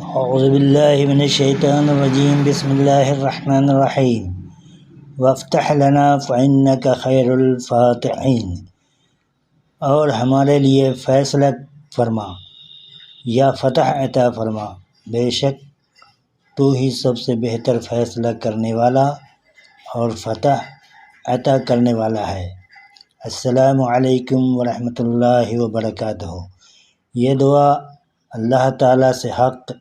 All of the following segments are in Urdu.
اعوذ باللہ من الشیطان الرجیم بسم اللہ الرحمن الرحیم وافتح لنا فإنک خیر الفاتحین، اور ہمارے لیے فیصلہ فرما یا فتح عطا فرما، بے شک تو ہی سب سے بہتر فیصلہ کرنے والا اور فتح عطا کرنے والا ہے۔ السلام علیکم ورحمۃ اللہ وبرکاتہ۔ یہ دعا اللہ تعالیٰ سے حق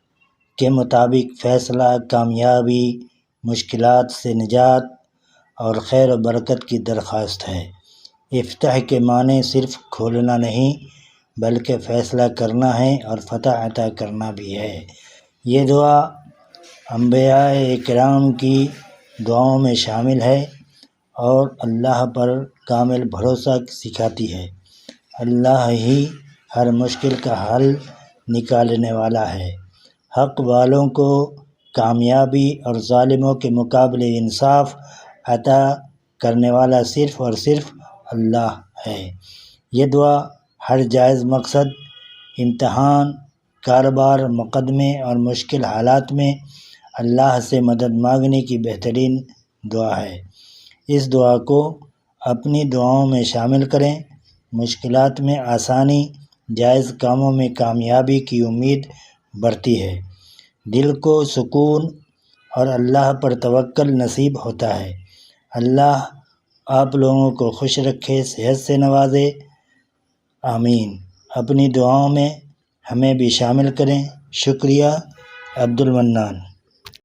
کے مطابق فیصلہ، کامیابی، مشکلات سے نجات اور خیر و برکت کی درخواست ہے۔ افتح کے معنی صرف کھولنا نہیں بلکہ فیصلہ کرنا ہے اور فتح عطا کرنا بھی ہے۔ یہ دعا انبیاء کرام کی دعاؤں میں شامل ہے اور اللہ پر کامل بھروسہ سکھاتی ہے۔ اللہ ہی ہر مشکل کا حل نکالنے والا ہے۔ حق والوں کو کامیابی اور ظالموں کے مقابلے انصاف عطا کرنے والا صرف اور صرف اللہ ہے۔ یہ دعا ہر جائز مقصد، امتحان، کاروبار، مقدمے اور مشکل حالات میں اللہ سے مدد مانگنے کی بہترین دعا ہے۔ اس دعا کو اپنی دعاؤں میں شامل کریں۔ مشکلات میں آسانی، جائز کاموں میں کامیابی کی امید بڑھتی ہے، دل کو سکون اور اللہ پر توکل نصیب ہوتا ہے۔ اللہ آپ لوگوں کو خوش رکھے، صحت سے نوازے، آمین۔ اپنی دعاؤں میں ہمیں بھی شامل کریں۔ شکریہ۔ عبد المنان۔